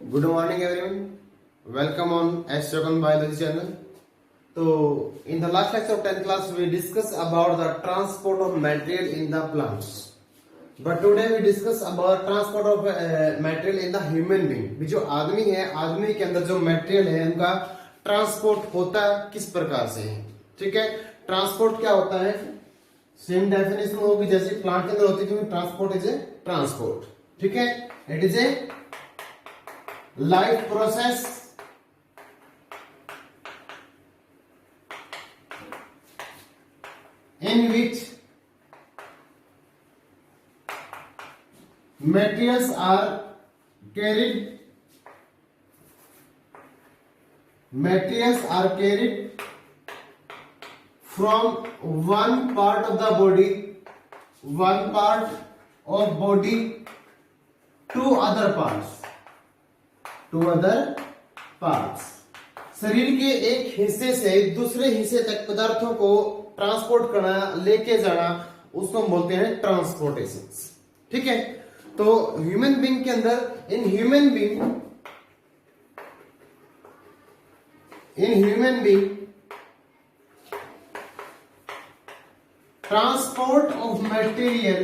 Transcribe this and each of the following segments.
Good morning everyone. Welcome on Astrogon Biology channel. So in the last lecture of 10th class we discussed about the transport of material in the plants. But today we discuss about transport of material in the human being. जो आदमी है, आदमी के अंदर जो material है उनका transport होता है किस प्रकार से है. ठीक है, ट्रांसपोर्ट क्या होता है, सेम डेफिनेशन होगी जैसे प्लांट के अंदर होती है. Transport is a transport. ठीक है, it is a life process in which materials are carried from one part of the body to other parts. शरीर के एक हिस्से से दूसरे हिस्से तक पदार्थों को ट्रांसपोर्ट करना, लेके जाना, उसको हम बोलते हैं ट्रांसपोर्टेशन. ठीक है, तो ह्यूमन बीइंग के अंदर in human being transport of material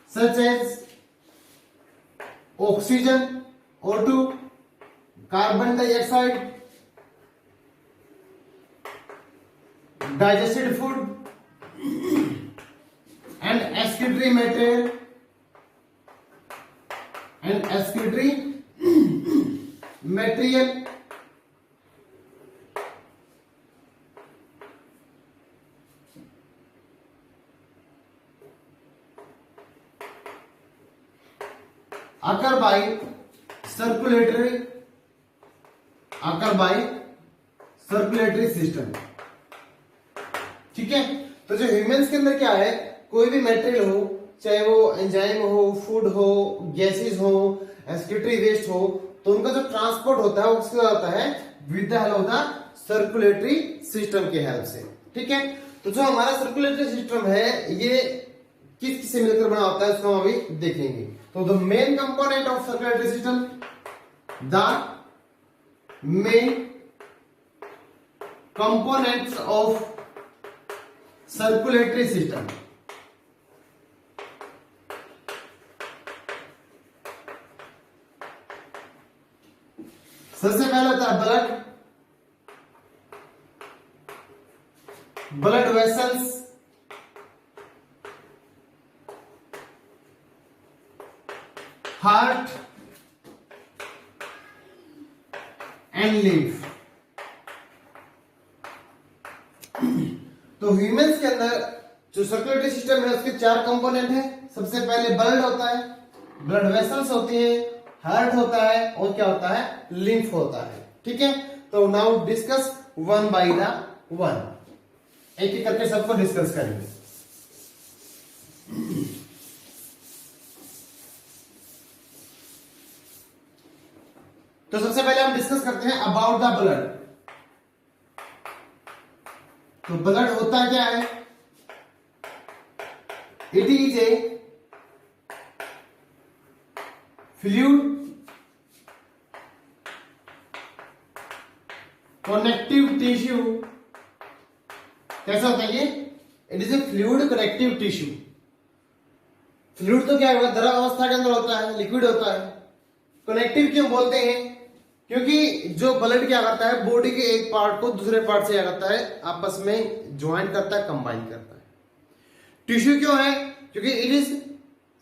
such as oxygen, O2, carbon dioxide, digested food and excretory material occur by circulatory system. ठीक है, तो जो ह्यूमंस के अंदर क्या है, कोई भी मटेरियल हो, चाहे वो एंजाइम हो, फूड हो, गैसेस हो, एक्सक्रीटरी वेस्ट हो, तो उनका जो ट्रांसपोर्ट होता है उसका होता है with the help of the circulatory system के हेल्प से. ठीक है, तो जो हमारा सर्कुलेटरी सिस्टम है ये किस से मिलकर बना होता है उसको हम अभी देखेंगे. So the main component of circulatory system, the main components of circulatory system. सबसे पहले होता है blood vessels, heart and lymph. तो ह्यूमंस के अंदर जो सर्कुलेटरी सिस्टम है उसके चार कंपोनेंट है. सबसे पहले ब्लड होता है, ब्लड वेसल्स होती है, हार्ट होता है और क्या होता है, लिम्फ होता है. ठीक है, तो now discuss one by the one, एक एक करके सबको डिस्कस करेंगे. तो सबसे पहले हम डिस्कस करते हैं अबाउट द ब्लड. तो ब्लड होता क्या है, it is a fluid connective tissue. कैसा होता है ये, it is a fluid connective tissue. Fluid तो क्या होगा, द्रव अवस्था के अंदर होता है, लिक्विड होता है. कनेक्टिव क्यों बोलते हैं, क्योंकि जो ब्लड क्या करता है, बॉडी के एक पार्ट को दूसरे पार्ट से क्या करता है, आपस में ज्वाइन करता है, कंबाइन करता है. टिश्यू क्यों है, क्योंकि it is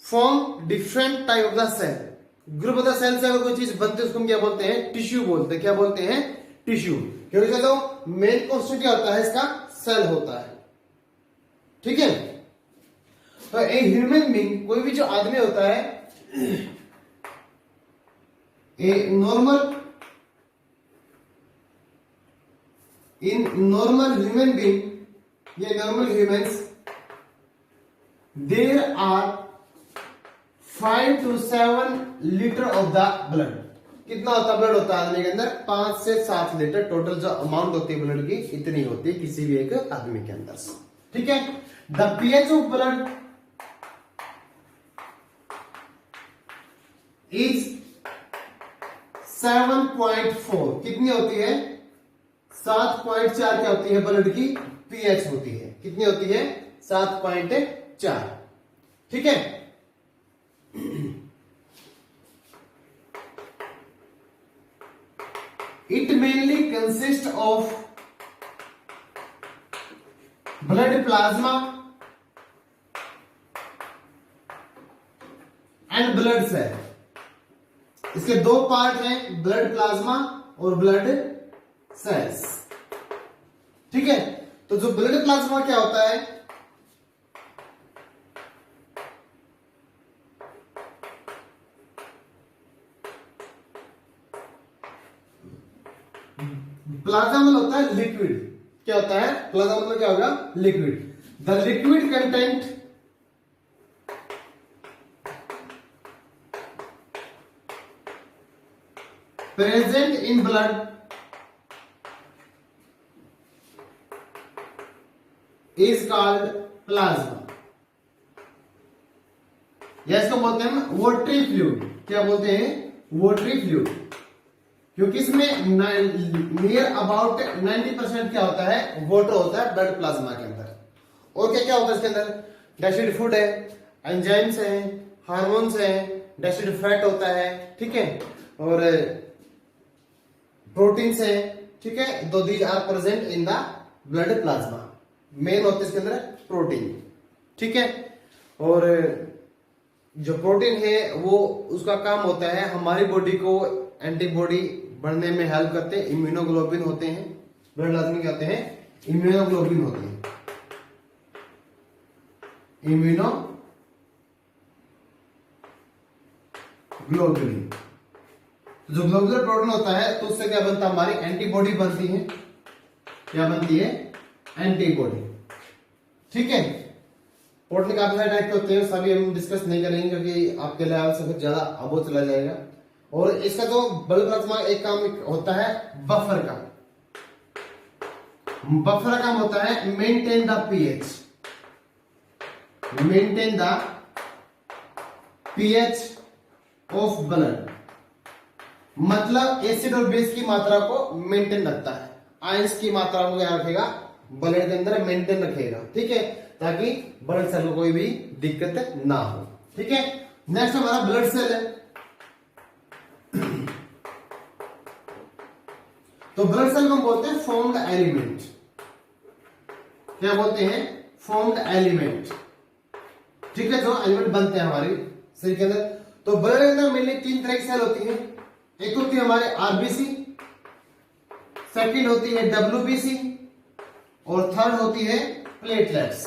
form different type of the cell. Group of the cell से अगर कोई चीज बनती है उसको हम क्या बोलते हैं, टिश्यू बोलते हैं. क्या बोलते हैं, टिश्यू. क्योंकि जो मेन कॉन्स्टिट्यूट क्या होता है इसका, सेल होता है. ठीक है, तो ए ह्यूमन बीइंग, कोई भी जो आदमी होता है, ए नॉर्मल human being, ये normal humans, there are 5 to 7 liter of the blood. कितना होता ब्लड होता है आदमी के अंदर, 5 से 7 लीटर टोटल जो अमाउंट होती है ब्लड की इतनी होती है किसी भी एक आदमी के अंदर से. ठीक है, the pH of blood is 7.4, कितनी होती है? 7.4 क्या होती है ब्लड की? पीएच होती है। कितनी होती है? 7.4। ठीक है। It mainly consist of blood plasma and blood cell. इसके दो पार्ट हैं, ब्लड प्लाज्मा और ब्लड सेल्स। ठीक है। तो जो ब्लड प्लाज्मा क्या होता है? प्लाज्मा मतलब होता है लिक्विड। क्या होता है? प्लाज्मा मतलब क्या होगा? Liquid. The liquid content present in blood is called plasma, या इसको बोलते हैं वोटरी फ्लूइड। क्या बोलते हैं? वोटरी फ्लूइड। क्योंकि इसमें नियर अबाउट 90% क्या होता है? वाटर होता है ब्लड प्लाज्मा के अंदर। और क्या क्या होता है इसके अंदर? डाइजेस्टेड फूड है, एंजाइम्स है, हार्मोन्स है, डाइजेस्टेड फैट होता है। ठीक है। और प्रोटीन्स है। ठीक है। दो these are present in the blood plasma. Main होते हैं इसके अंदर प्रोटीन। ठीक है। और जो प्रोटीन है वो उसका काम होता है हमारी बॉडी को एंटीबॉडी बढ़ने में हेल्प करते हैं। इम्यूनोग्लोबिन होते हैं ब्लड प्लाज्मा में। क्या होते हैं? इम्यूनोग्लोबिन होते हैं। इम्यूनोग्लोबिन जो ग्लोबुलर प्रोटीन होता है तो उससे क्या बनता है? हमारी एंटीबॉडी बनती है। क्या बनती है? एंटीबॉडी। ठीक है। प्रोटीन काफी सारे टाइप के होते हैं, सभी हम डिस्कस नहीं करेंगे क्योंकि आपके लेवल से कुछ ज्यादा अबो चला जाएगा। और इसका जो ब्लड प्लाज्मा एक काम होता है बफर का। बफर का काम होता है maintain the pH, maintain the pH of blood. मतलब एसिड और बेस की मात्रा को मेंटेन रखता है। आयंस की मात्रा को क्या रखेगा? ब्लड के अंदर मेंटेन रखेगा। ठीक है। ताकि ब्लड सेल को कोई भी दिक्कत ना हो। ठीक है। नेक्स्ट हमारा ब्लड सेल है। तो ब्लड सेल को बोलते हैं फॉर्म्ड एलिमेंट। क्या बोलते हैं? Formed element. ठीक है। जो एलिमेंट बनते हैं हमारे शरीर के अंदर। तो ब्लड के अंदर मेनली 3 तरह की सेल होती है। एक होती है हमारे आरबीसी, सेकंड होती है डब्ल्यूबीसी और थर्ड होती है प्लेटलेट्स।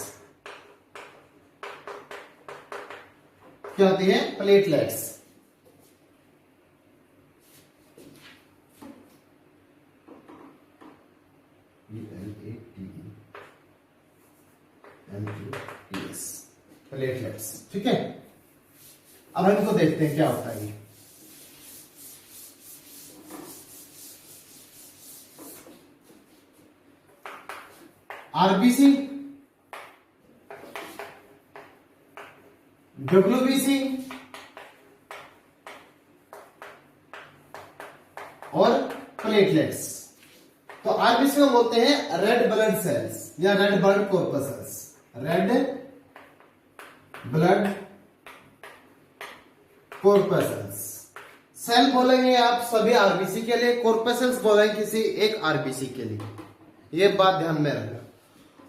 क्या होती है? प्लेटलेट्स। प्लेटलेट्स। ठीक है। अब हम इनको देखते हैं क्या होता है ये। आरबीसी, डब्ल्यूबीसी और प्लेटलेट्स। तो आरबीसी को बोलते हैं रेड ब्लड सेल्स या red blood corpuscles. Red blood corpuscles. Cell बोलेंगे आप सभी आरबीसी के लिए, कॉर्पसेल्स बोलेंगे किसी एक आरबीसी के लिए। ये बात ध्यान में रखना।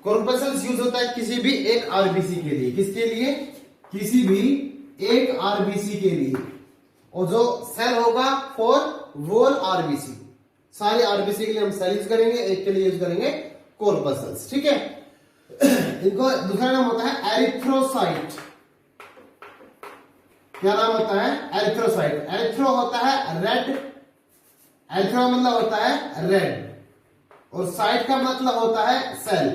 कॉर्पसेल्स यूज होता है किसी भी एक आरबीसी के लिए। किसके लिए? किसी भी एक आरबीसी के लिए। और जो सेल होगा फॉर वोल आरबीसी। सारे आरबीसी के लिए हम सेल यूज करेंगे, एक के लिए यूज करेंगे कॉर्पसेल्स। ठीक है। इनको दूसरा नाम होता है एरिथ्रोसाइट। क्या नाम होता है? एरिथ्रोसाइट। एरिथ्रो होता है रेड, एरिथ्रो मतलब होता है रेड, और साइट का मतलब होता है सेल,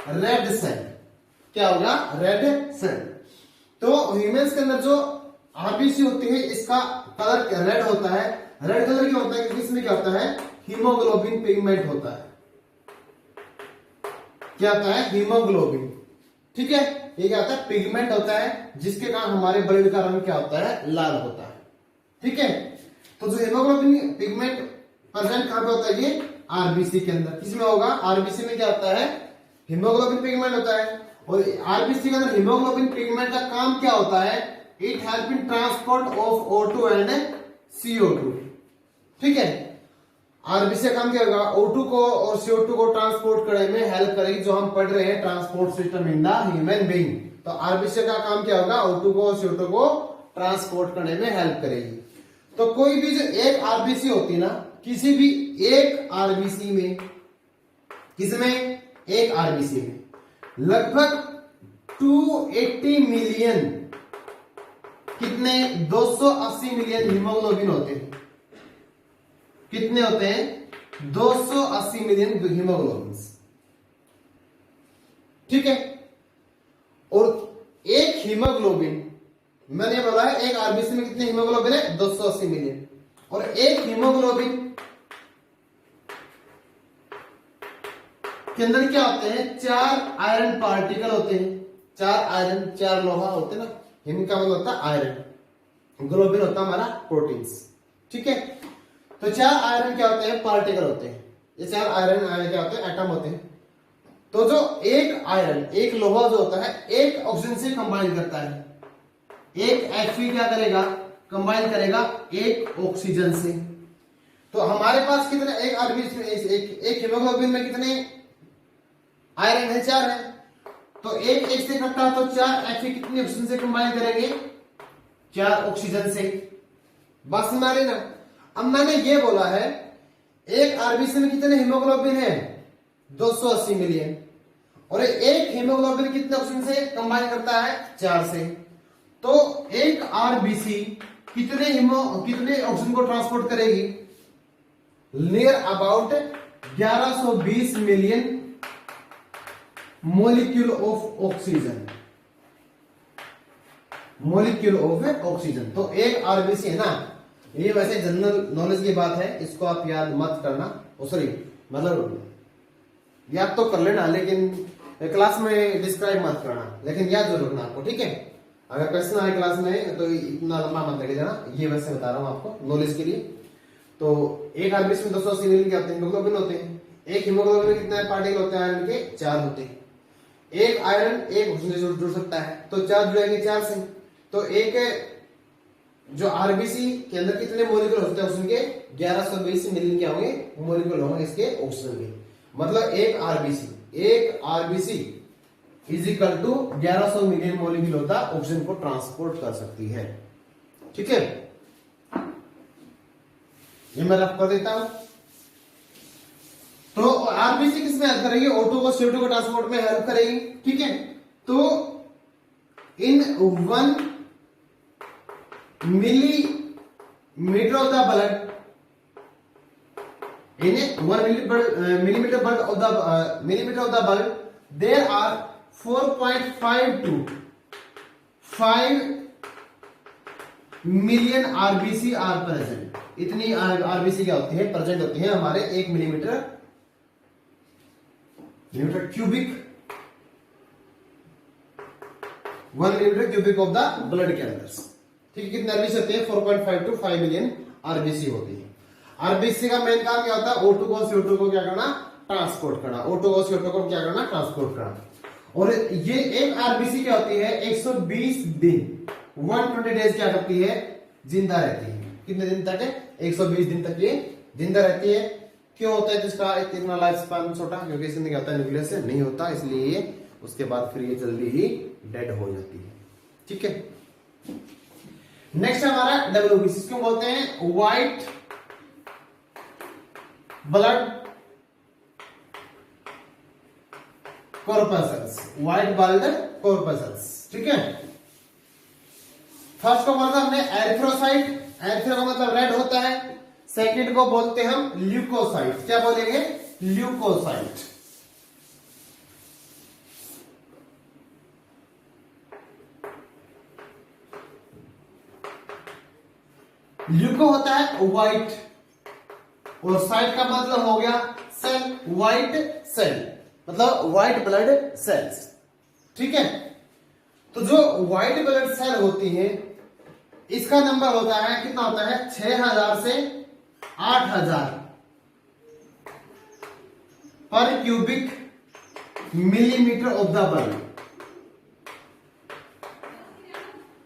रेड सेल। क्या होगा? Red cell. तो ह्यूमंस के अंदर जो आरबीसी होती है इसका कलर रेड होता है। रेड कलर क्यों होता है? क्योंकि इसमें क्या होता है? हीमोग्लोबिन पिगमेंट होता है। क्या होता है? हीमोग्लोबिन। ठीक है। ये क्या होता है? पिगमेंट होता है जिसके कारण हमारे ब्लड का रंग क्या होता है? लाल होता है। ठीक है। तो जो हीमोग्लोबिन पिगमेंट प्रेजेंट कहां पे होता है, ये आरबीसी के अंदर। किसमें होगा, आरबीसी में क्या होता है, हीमोग्लोबिन पिगमेंट होता है। और आरबीसी के अंदर हीमोग्लोबिन पिगमेंट का काम क्या होता है, it help in transport of O2 and CO2। ठीक है, आरबीसी का काम क्या होगा, O2 को और CO2 को ट्रांसपोर्ट करने में हेल्प करेगी, जो हम पढ़ रहे हैं transport system in the human being. तो आरबीसी का काम क्या होगा, O2 को और CO2 को ट्रांसपोर्ट करने में हेल्प करेगी। तो कोई भी जो एक आरबीसी होती है ना, किसी भी एक आरबीसी में, किसमें, एक आरबीसी में लगभग 280 मिलियन, कितने, 280 मिलियन हीमोग्लोबिन होते हैं। कितने होते हैं, 280 मिलियन हीमोग्लोबिन। ठीक है, और एक हीमोग्लोबिन, मैंने बोला है एक आरबीसी में कितने हीमोग्लोबिन है, 280 मिलियन। और एक हीमोग्लोबिन के अंदर क्या होते हैं, 4 आयरन पार्टिकल होते हैं। 4 आयरन, 4 लोहा होते हैं ना, हिम का मतलब होता है आयरन, ग्लोबिन होता है हमारा प्रोटीन्स। ठीक है, तो 4 आयरन क्या होते हैं, पार्टिकल होते हैं। ये 4 आयरन क्या होते हैं, एटम होते हैं। तो जो एक आयरन, एक लोहा जो होता है, एक ऑक्सीजन से कंबाइन करता है। एक Fe क्या करेगा, कंबाइन करेगा एक ऑक्सीजन से। तो हमारे पास कितने, एक आरबीसी में, एक हीमोग्लोबिन में कितने आयरन है, 4 है। तो एक से इकट्ठा, तो 4 Fe कितनी ऑक्सीजन से कंबाइन करेंगे, 4 ऑक्सीजन से। बात समझ आ रही ना। अब मैंने ये बोला है एक आरबीसी में कितने हीमोग्लोबिन है, 280 मिलियन। और एक हीमोग्लोबिन कितने ऑक्सीजन से कंबाइन करता है, 4 से। तो एक आरबीसी कितने ऑक्सीजन को ट्रांसपोर्ट करेगी, near about 1120 million molecule of oxygen. Molecule of oxygen. तो एक आरबीसी है ना, ये वैसे जनरल नॉलेज की बात है, इसको आप याद मत करना, सॉरी मतलब याद तो कर लेना, लेकिन क्लास में डिस्क्राइब मत करना, लेकिन याद जरूर रखना आपको। ठीक है, अगर क्वेश्चन आए क्लास में तो इतना लंबा मत लेके जाना, ये वैसे बता रहा हूं आपको नॉलेज के लिए। तो एक आरबीसी में 280 मिलियन क्या होते हैं, हीमोग्लोबिन होते हैं। एक हीमोग्लोबिन में कितने पार्टिकल होते हैं, आयरन के 4 होते हैं। एक आयरन एक ऑक्सीजन से जुड़ सकता है, तो 4 जुड़ेंगे 4 से। तो एक जो आरबीसी के अंदर कितने मोलिक्यूल होते हैं ऑक्सीजन के, 1120 मिलियन क्या होंगे, मोलिक्यूल होंगे इसके ऑक्सीजन के। मतलब एक RBC is equal to 1100 million molecule होता है, ऑक्सीजन को ट्रांसपोर्ट कर सकती है। ठीक है, ये मैं रख कर देता हूं। तो आरबीसी किसमें हेल्प करेगी, O2 को CO2 को ट्रांसपोर्ट में हेल्प करेगी। ठीक है, तो इन 1 millimeter of the blood, in 1 millimeter of the blood, there are 4.5 to 5 million RBC are present. इतनी आरबीसी क्या होती है, प्रेजेंट होती है हमारे 1 millimetre cubic, 1 millimetre cubic of the blood के अंदर। ठीक है, कितने आरबीसी होते हैं, 4.5 to 5 मिलियन आरबीसी होती है। आरबीसी का मेन काम क्या होता है, O2 को CO2 को क्या करना, ट्रांसपोर्ट करना। O2 को CO2 को क्या करना, ट्रांसपोर्ट करना। और ये एक आरबीसी क्या होती है, 120 दिन, 120 डेज क्या करती है, जिंदा रहती है। कितने दिन तक है, 120 दिन तक ये जिंदा रहती है। क्यों होता है जिसका इतना लाइफ स्पैन छोटा, क्योंकि इसमें क्या होता है, न्यूक्लियस से नहीं होता, इसलिए ये उसके बाद फिर ये जल्दी ही डेड हो जाती है। ठीक है, नेक्स्ट हमारा WBC, इसको बोलते हैं white blood corpuscles, white blood corpuscles. ठीक है, फर्स्ट को बोलता हमने एरिथ्रोसाइट, एरिथ्रो का मतलब रेड होता है। सेकंड को बोलते हम ल्यूकोसाइट, क्या बोलेंगे, ल्यूकोसाइट। ल्यूको होता है व्हाइट, और साइट का मतलब हो गया सेल, व्हाइट सेल मतलब व्हाइट ब्लड सेल्स। ठीक है, तो जो व्हाइट ब्लड सेल होती है, इसका नंबर होता है, कितना होता है, 6000 से 8000 पर cubic millimetre of the blood.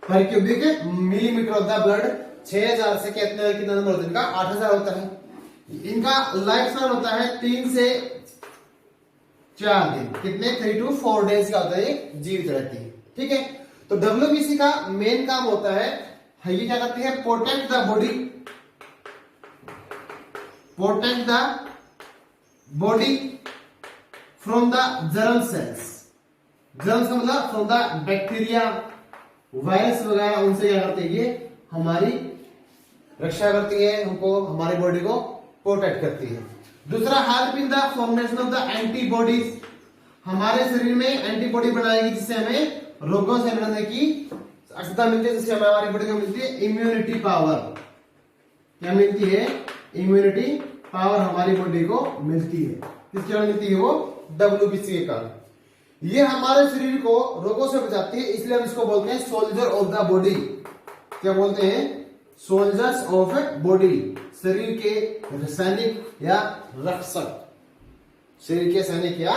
पर cubic millimetre of the blood 6000 से कितना नंबर होता है इनका, 8000 होता है। इनका लाइफ स्पैन होता है 3 से 4 दिन, कितने, 3 to 4 डेज का होता है, ये जीवित रहती है। ठीक है, तो डब्ल्यूबीसी का मेन काम होता है, ये क्या करती है, protect the body, protect the body from the germ cells. Germs का मतलब फ्रॉम द बैक्टीरिया, वायरस वगैरह, उनसे क्या करती है, ये हमारी रक्षा करती है, हमको, हमारी बॉडी को प्रोटेक्ट करती है। दूसरा, help in the formation of the antibodies, हमारे शरीर में एंटीबॉडी बनाएगी जिससे हमें रोगों से लड़ने की क्षमता मिलती है, जिससे हमारी बॉडी को मिलती है इम्यूनिटी पावर। क्या मिलती है, इम्यूनिटी पावर हमारी बॉडी को मिलती है। किसके कारण मिलती है, वो डब्ल्यूबीसी के कारण। ये हमारे शरीर को रोगों से बचाती है, इसलिए हम इसको बोलते हैं सोल्जर ऑफ द बॉडी। क्या बोलते हैं, सोल्जर्स ऑफ बॉडी, शरीर के सैनिक या रक्षक, शरीर के सैनिक या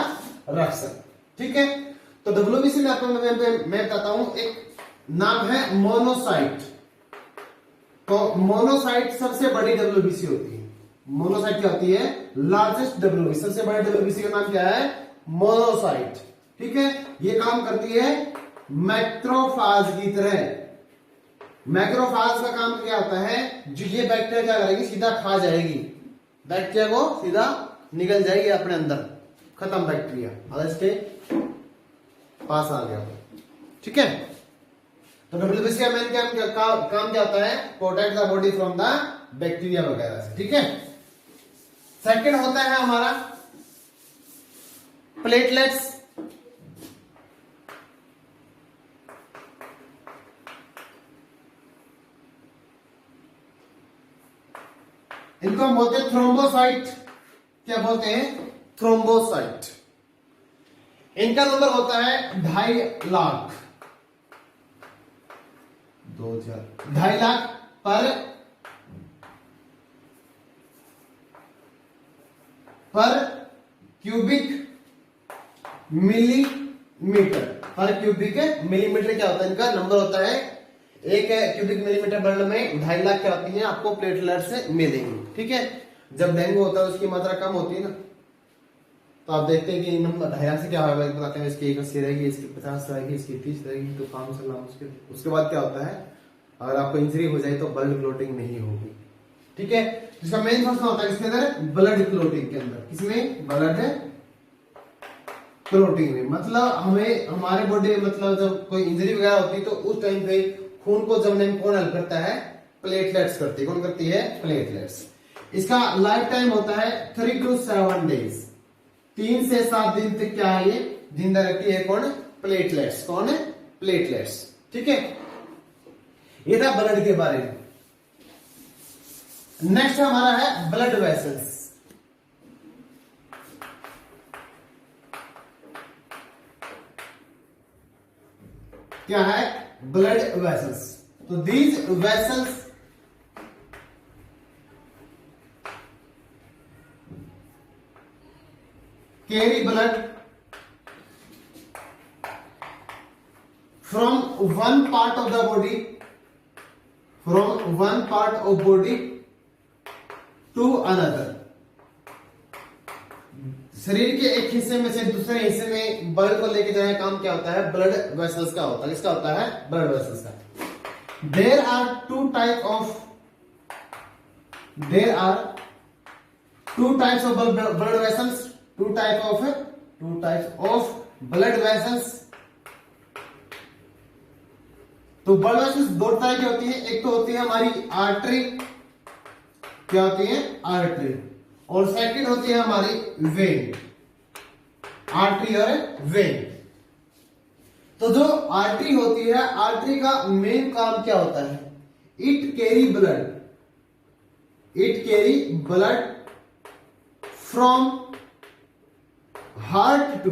रक्षक। ठीक है, तो डब्ल्यूबीसी में आपको मैं बताता हूं, एक नाम है मोनोसाइट। तो मोनोसाइट सबसे बड़ी डब्ल्यूबीसी होती है। मोनोसाइट क्या होती है, लार्जेस्ट डब्ल्यूबीसी, सबसे बड़े डब्ल्यूबीसी का नाम क्या है, मोनोसाइट। ठीक है, ये काम करती है मैक्रोफाज की तरह। मैक्रोफाज का काम क्या होता है, जो ये बैक्टीरिया क्या करेगी, सीधा खा जाएगी, बैक्टीरिया को सीधा निकल जाएगी अपने अंदर, खत्म बैक्टीरिया, और इसके पास आ गया। ठीक है, तो डब्ल्यूबीसी का मेन काम क्या होता है, protect the body from the bacteria वगैरह से। ठीक है, सेकंड होता है हमारा प्लेटलेट्स। इनको हम बोलते हैं थ्रोम्बोसाइट। क्या बोलते हैं, थ्रोम्बोसाइट। इनका नंबर होता है 2.5 लाख, 2.5 लाख पर क्यूबिक मिलीमीटर। पर क्यूबिक मिलीमीटर क्या होता है, इनका नंबर होता है, एक क्यूबिक मिलीमीटर ब्लड में 2.5 लाख क्या होती है, आपको प्लेटलेट से मिलेंगे। ठीक है, जब डेंगू होता है उसकी मात्रा कम होती है ना, तो आप देखते हैं कि नंबर 2.5 से क्या होगा, बताते हैं इसकी 80 रहेगी, इसकी 50 रहेगी, इसकी 30 रहेगी, तो काम चलना मुश्किल। उसके बाद क्या होता है, अगर आपको इंजरी हो जाए तो ब्लड क्लोटिंग नहीं होगी। ठीक है, इसका मेन फंक्शन होता है इसके अंदर, ब्लड क्लोटिंग के अंदर। किसमें, ब्लड क्लोटिंग में। मतलब हमें, हमारे बॉडी में, मतलब जब कोई इंजरी वगैरह होती है तो उस टाइम पे खून को जमने में कौन हेल्प करता है, प्लेटलेट्स करती है। कौन करती है, प्लेटलेट्स। इसका लाइफ टाइम होता है 3 to 7 डेज, 3 से 7 दिन तक क्या है, ये जिंदा रहती है। कौन, प्लेटलेट्स। कौन है, प्लेटलेट्स। ठीक है, ये था ब्लड के बारे में। नेक्स्ट हमारा है ब्लड वेसल्स। क्या है, ब्लड वेसल्स। तो these vessels carry blood from one part of the body, from one part of body to another. शरीर के एक हिस्से में से दूसरे हिस्से में ब्लड को लेके जाने का काम क्या होता है, ब्लड वेसल्स का होता है। किसका होता है, ब्लड वेसल्स का। There are two types of blood vessels, two types of blood vessels. तो ब्लड वेसल्स दो तरह की होती है, एक तो होती है हमारी आर्टरी। क्या होती है, आर्टरी। और सेकंड होती है हमारी वेन। आर्टरी और वेन। तो जो आर्टरी होती है, आर्टरी का मेन काम क्या होता है, it carry blood from heart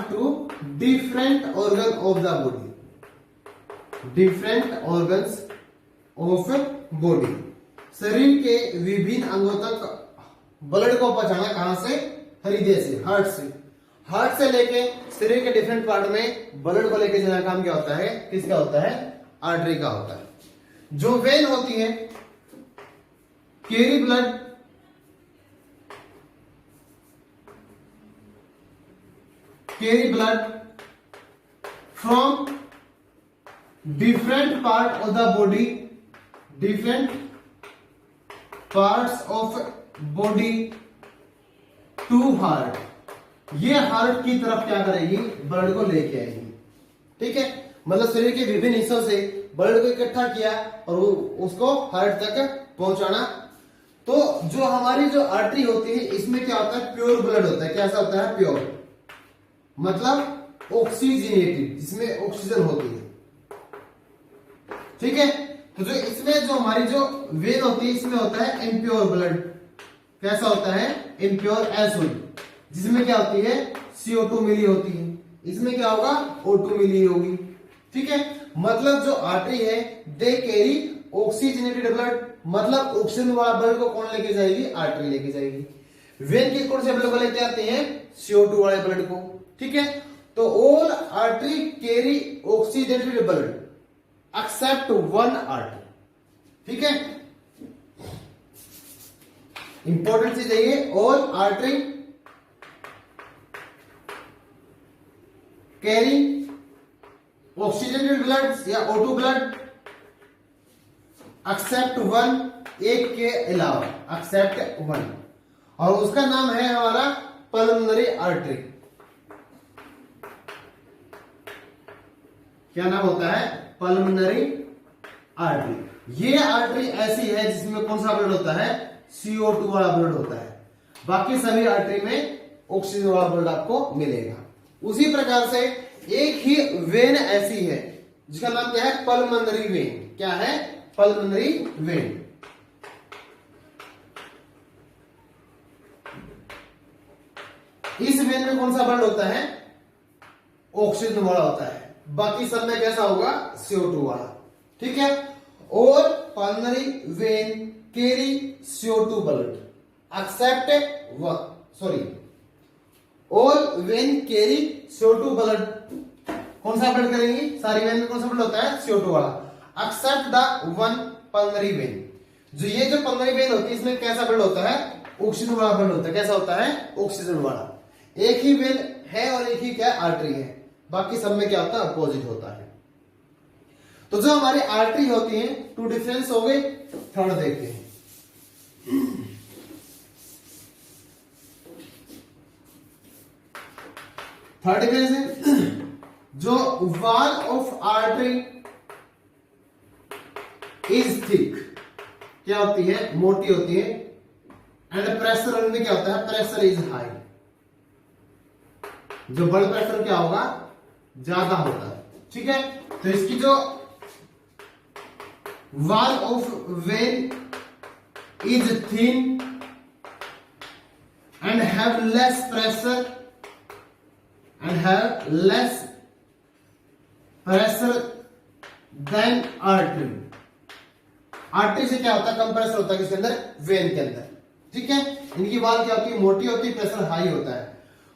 to different organ of the body. Different organs of body, शरीर के विभिन्न अंगों तक ब्लड को पहुंचाना कहां से? हृदय से, हार्ट से लेके शरीर के डिफरेंट पार्ट में ब्लड को लेके जाना काम क्या होता है? किसका होता है? आर्टरी का होता है। जो वेन होती है carry blood from different part of the body, different parts of body to heart, ये हार्ट की तरफ क्या करेगी? ब्लड को लेके आएगी। ठीक है, मतलब शरीर के विभिन्न हिस्सों से ब्लड को इकट्ठा किया और उसको हार्ट तक पहुंचाना। तो जो हमारी जो आर्टरी होती है इसमें क्या होता है? प्योर ब्लड होता है। कैसा होता है? प्योर, मतलब ऑक्सीजनेटेड, जिसमें ऑक्सीजन होती है। ठीक है, तो जो इसमें जो हमारी जो वेन होती है इसमें होता है इम्प्योर ब्लड। कैसा होता है? इम्प्योर एसिड, जिसमें क्या होती है? CO2 मिली होती है। इसमें क्या होगा? O2 मिली होगी। ठीक है, मतलब जो आर्टरी है दे कैरी ऑक्सीजनेटेड ब्लड, मतलब ऑक्सीजन वाला ब्लड को कौन लेके जाएगी? आर्टरी लेके जाएगी। वेन किस कौन से ब्लड को लेके आते हैं? CO2 वाले ब्लड को। ठीक है, तो all artery carry oxygenated blood except one artery. ठीक है, इंपॉर्टेंट चीज है ये, all artery carry oxygenated blood या O2 ब्लड एक्सेप्ट वन, एक के अलावा, एक्सेप्ट वन, और उसका नाम है हमारा पल्मोनरी आर्टरी। क्या नाम होता है? Pulmonary artery. ये आर्टरी ऐसी है जिसमें कौन सा ब्लड होता है? CO2 वाला ब्लड होता है। बाकी सभी आर्टरी में ऑक्सीजन वाला ब्लड आपको मिलेगा। उसी प्रकार से एक ही वेन ऐसी है जिसका नाम क्या है? Pulmonary vein. क्या है? Pulmonary vein. इस वेन में कौन सा ब्लड होता है? ऑक्सीजन वाला होता है। बाकी सब में कैसा होगा? CO2 वाला। ठीक है, और pulmonary vein carry CO2 blood except all vein carry CO2 blood. कौन सा ब्लड करेंगी? सारी वेन में कौन सा ब्लड होता है? CO2 वाला। Except the one pulmonary vein. जो ये जो पल्मोनरी वेन होती है इसमें कैसा ब्लड होता है? ऑक्सीजन वाला ब्लड होता है। कैसा होता है? ऑक्सीजन वाला। एक ही वेन है और एक ही क्या? आर्टरी है। बाकी सब में क्या होता है? अपोजिट होता है। तो जो हमारी आर्टरी होती है, टू डिफरेंस हो गए। थर्ड देखते हैं। थर्ड डिफरेंस है जो wall of artery is thick, क्या होती है? मोटी होती है। एंड प्रेशर उनमें क्या होता है? Pressure is high. जो ब्लड प्रेशर क्या होगा? ज्यादा होता है। ठीक है, तो इसकी जो wall of vein is thin and have less pressure than artery. Artery से क्या होता है? कम प्रेशर होता है किसके अंदर? वेन के अंदर। ठीक है, इनकी वॉल क्या होती है? मोटी होती है, प्रेशर हाई होता है।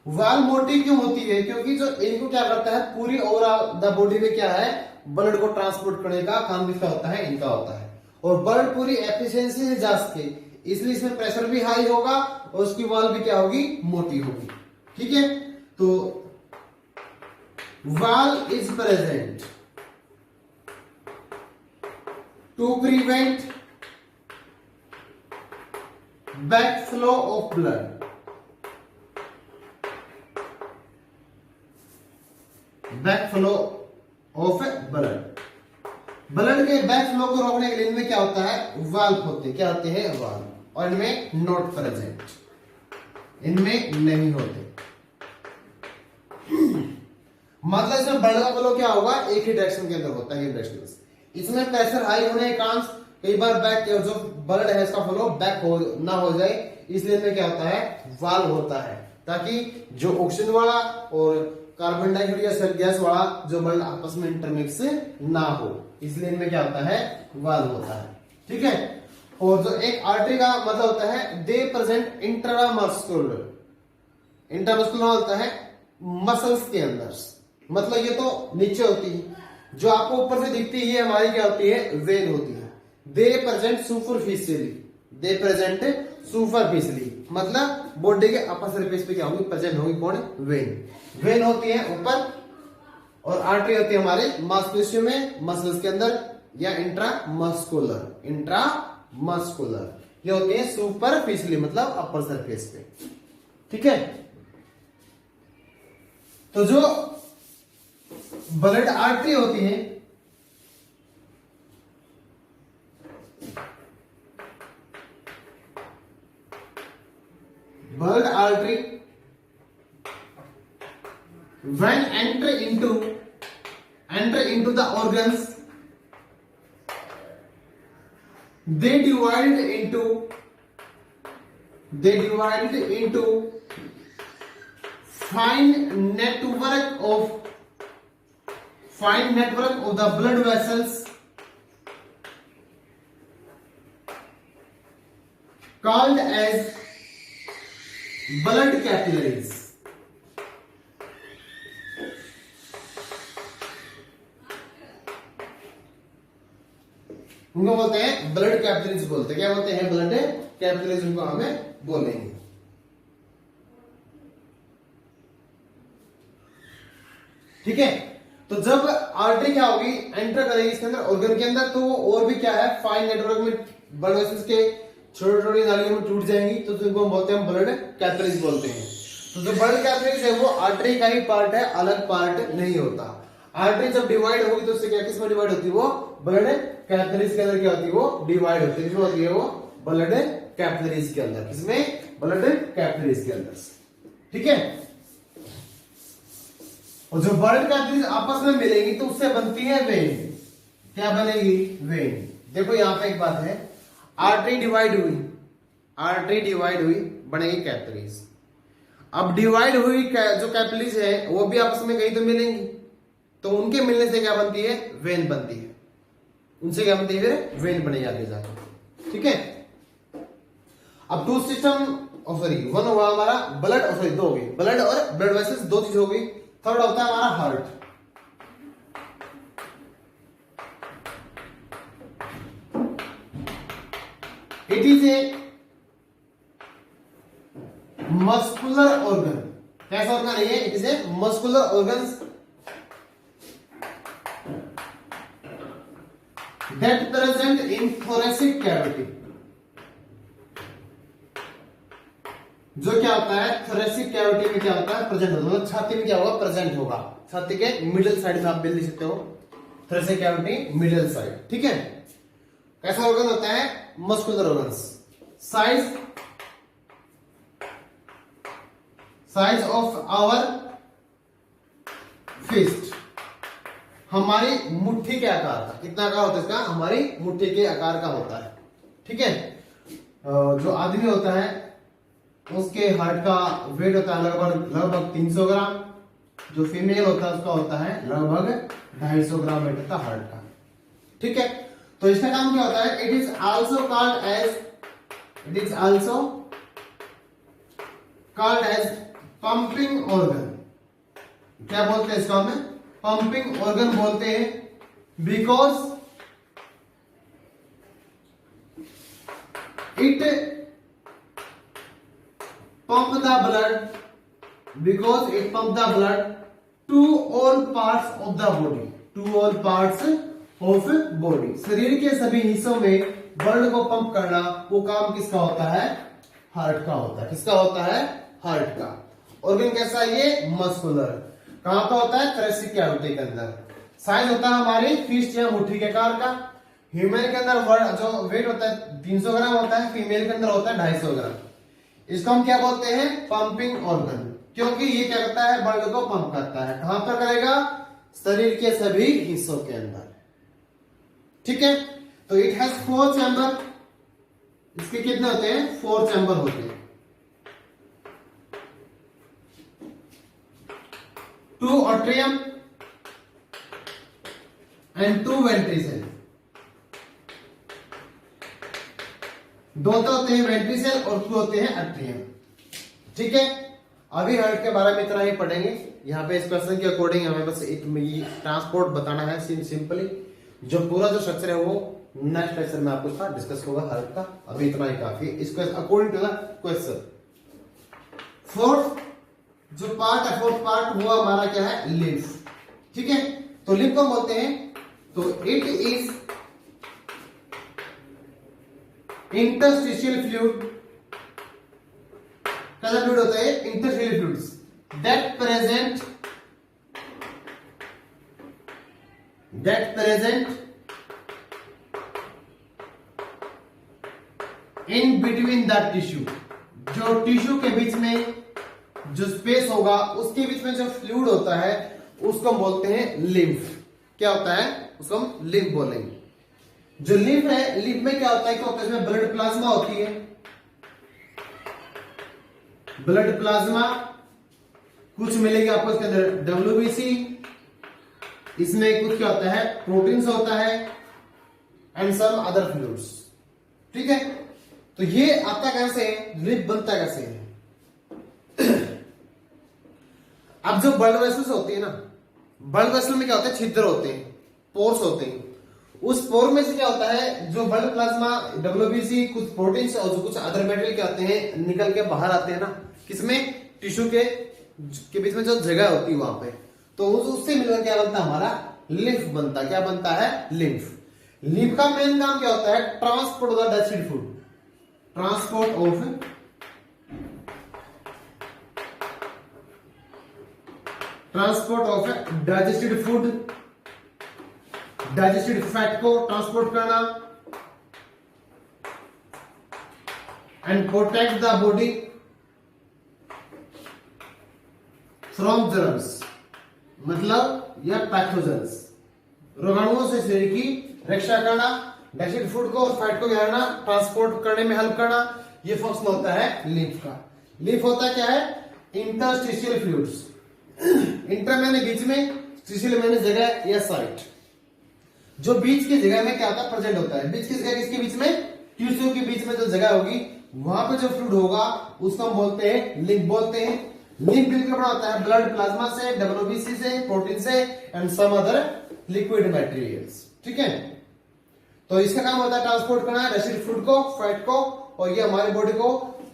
वॉल मोटी क्यों होती है? क्योंकि जो इनको क्या करता है? पूरी ओवरऑल द बॉडी में क्या है? ब्लड को ट्रांसपोर्ट करने का काम किसका होता है? इनका होता है। और ब्लड पूरी एफिशिएंसी से जा सके इसलिए इसमें प्रेशर भी हाई होगा और उसकी वॉल भी क्या होगी? मोटी होगी। ठीक है, तो wall is present to prevent backflow of blood, backflow of blood। Blood के बैकफ्लो को रोकने के लिए इनमें क्या होता है? वाल्व होते हैं। क्या होते हैं? वाल्व। और इनमें नॉट प्रेजेंट, इनमें नहीं होते। मतलब इसमें ब्लड का फ्लो क्या होगा? एक ही डायरेक्शन के अंदर होता है, इसमें प्रेशर हाई होने के कारण कई बार बैक जो ब्लड है इसका फ्लो बैक हो ना हो जाए, इसलिए में क्या होता है? वाल्व होता है, ताकि जो ऑक्सीजन वाला और कार्बन डाइऑक्साइड या सेल गैस वाला जो ब्लड आपस में इंटरमिक्स ना हो, इसलिए इनमें क्या होता है, वाल्व होता है। ठीक है। और जो एक आर्टरी का मतलब होता है दे प्रेजेंट इंट्रामस्कुलर, इंट्रामस्कुलर होता है मसल्स के अंदर, मतलब ये तो नीचे होती है, जो आपको ऊपर से दिखती है ये हमारी क्या होती है, वेन होती है। दे प्रेजेंट सुपरफिशियली, दे प्रेजेंट सुपरफिशियली मतलब बॉडी के अपर सरफेस पे क्या होगी, प्रेजेंट होगी कौन, वेन। वेन होती है ऊपर और आर्टरी होती है हमारे मांसपेशियों में, मसल्स के अंदर, या इंट्रामस्कुलर, इंट्रामस्कुलर ये होती है सुपरफिशियली मतलब अपर सरफेस पे। ठीक है। तो जो ब्लड आर्टरी होती है blood artery when enter into the organs they divide into fine network of the blood vessels called as blood capillaries। उनको बोलते हैं ब्लड कैपिलरीज, बोलते हैं क्या बोलते हैं, ब्लड कैपिलरीज उनको हमें बोलेंगे। ठीक है। तो जब आर्टरी क्या होगी, एंटर करेगी इसके अंदर ऑर्गन के अंदर, तो और भी क्या है, फाइन नेटवर्क में ब्लड वेसल्स के छोटी छोटी नालियों में टूट जाएंगी, तो उनको बोलते हैं ब्लड कैपिलरीज बोलते हैं। तो जो ब्लड कैपिलरीज है वो आर्टरी का ही पार्ट है, अलग पार्ट नहीं होता। आर्टरी जब डिवाइड होगी तो उससे क्या, किसमें डिवाइड होती है, वो ब्लड कैपिलरीज के अंदर क्या होती है, वो डिवाइड होती है, जो होती है वो ब्लड कैपिलरीज के अंदर, किसमें, ब्लड कैपिलरीज के अंदर। ठीक है। और जो ब्लड कैपिलरीज आपस में मिलेंगी तो उससे बनती है वेन। क्या बनेगी, वेन। देखो यहां पे एक बात है, आर्टरी डिवाइड हुई बनेगी कैपिलरीज। अब डिवाइड हुई जो कैपिलरीज है वो भी आपस में कहीं तो मिलेंगी, तो उनके मिलने से क्या बनती है, वेन बनती है। उनसे क्या बनती है, फिर वेन बनेगी आगे जाकर। ठीक है। अब टू सिस्टम सॉरी वन हुआ हमारा ब्लड, सॉरी दो हो गई, ब्लड और ब्लड वेसल्स, दो चीज हो गई। थर्ड होता है हमारा heart. It is a muscular organ. कैसा ऑर्गन है ये, it is a muscular organ that present in thoracic cavity. जो क्या होता है, थोरेसिक कैविटी में क्या होता है, प्रेजेंट होता है, मतलब छाती में क्या होगा, प्रेजेंट होगा। छाती के मिडिल साइड में आप बिल लिख सकते हो, थोरेसिक कैविटी मिडिल साइड। ठीक है। कैसा ऑर्गन होता है, muscular organs. Size of our fist, हमारी मुट्ठी के आकार का। कितना आकार होता है इसका, हमारी मुट्ठी के आकार का होता है। ठीक है। जो आदमी होता है उसके हार्ट का वेट होता है लगभग 300 ग्राम। जो फीमेल होता है उसका होता है लगभग 250 ग्राम वेट होता है हार्ट का। ठीक है। तो इसका काम क्या होता है, it is also called as pumping organ. क्या बोलते हैं इसका, हमें पंपिंग ऑर्गन बोलते हैं, because it pump the blood to all parts of the body। शरीर के सभी हिस्सों में ब्लड को पंप करना, वो काम किसका होता है, हार्ट का होता है। किसका होता है, हार्ट का। ऑर्गन कैसा है ये, मस्कुलर। कहां पर होता है, थोरेसिक कैविटी के अंदर। साइज होता है हमारी फिस्ट या मुट्ठी के आकार का। ह्यूमन के अंदर जो वेट होता है 300 ग्राम होता है, फीमेल के अंदर होता है 250 ग्राम। इसको हम क्या बोलते हैं, पंपिंग ऑर्गन, क्योंकि ये क्या करता है, ब्लड को पंप करता है। कहां पर करेगा, शरीर के सभी हिस्सों के अंदर। ठीक है। तो इट हैज 4 चैम्बर। इसके कितने होते हैं, 4 चैम्बर होते हैं। 2 atrium and 2 ventricle। दो तो होते हैं वेंट्रिकल और 2 होते हैं अट्रियम। ठीक है, अभी हार्ट के बारे में इतना ही पढ़ेंगे। यहाँ पे इस क्वेश्चन के अकॉर्डिंग हमें बस एक ट्रांसपोर्ट बताना है सिंपली। जो पूरा जो स्ट्रक्चर है वो नेक्स्ट लेक्चर में आपको साथ डिस्कस होगा हार्ट का। अभी इतना ही काफी इसको according to the question. Fourth जो पार्ट है, फोर्थ पार्ट वो हमारा क्या है, लिम्फ। ठीक है, तो लिम्फ को बोलते हैं, तो इट इज इंटरस्टिशियल फ्लूइड। कैसा फ्लूइड होता है, interstitial fluids that present in between the tissue। जो टिश्यू के बीच में जो स्पेस होगा उसके बीच में जो फ्लूइड होता है उसको हम बोलते हैं लिम्फ। क्या होता है, उसको हम लिम्फ बोलेंगे। जो लिम्फ है, लिम्फ में क्या होता है, क्या होता है, इसमें ब्लड प्लाज्मा होती है। ब्लड प्लाज्मा कुछ मिलेगी आपको इसके अंदर WBC, इसमें कुछ क्या होता है, प्रोटीन्स होता है एंड सम अदर फ्लूइड्स। ठीक है, तो ये आता कैसे है, लिम्फ बनता कैसे है। अब जो ब्लड वेसल्स होती है ना, ब्लड वेसल में क्या होता है, छिद्र होते हैं, पोर्स होते हैं। उस पोर में से क्या होता है, जो ब्लड प्लाज्मा WBC, कुछ प्रोटीन्स और जो कुछ अदर मटेरियल क्या होते हैं निकल के बाहर आते हैं ना, किसमें, टिश्यू के बीच में जो जगह होती है वहां पे, तो उससे मिलकर क्या बनता है, हमारा लिम्फ बनता है। क्या बनता है, लिम्फ। लिम्फ का मेन काम क्या होता है, transport of the digested food. Transport of digested food, digested fat को ट्रांसपोर्ट करना and protect the body from germs, मतलब या पैथोजेंस, रोगाणुओं से शरीर की रक्षा करना, डाइजेस्टेड फूड को और फैट को गिराना, ट्रांसपोर्ट करने में हेल्प करना, ये फंक्शन होता है लिम्फ का। लिम्फ होता क्या है, इंटरस्टिशियल फ्लूइड्स। इंटर मैंने बीच में, स्टिशियल मैंने जगह या साइट। जो बीच की जगह में क्या होता है, प्रेजेंट होता है। बीच की जगह किसके बीच में, टिश्यू के बीच में जो जगह होगी वहां पे जो फ्लूइड होगा उसको हम बोलते हैं लिम्फ बोलते हैं। लिम्फ मिलकर बना होता है ब्लड प्लाज्मा से, WBC से, प्रोटीन से and some other liquid materials. ठीक है, तो इसका काम होता है ट्रांसपोर्ट करना डाइजेस्टेड फूड को, फैट को, और ये हमारी बॉडी को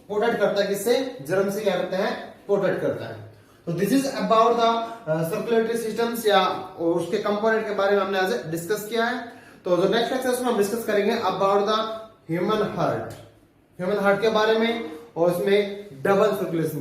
प्रोटेक्ट करता है, किससे, जर्म से क्या करते हैं, प्रोटेक्ट करता है। तो this is about the circulatory systems या और उसके कंपोनेंट के बारे में हमने आज डिस्कस किया है। तो जो नेक्स्ट लेक्चर में हम डिस्कस करेंगे about the human heart, human heart के बारे में, और इसमें डबल सर्कुलेशन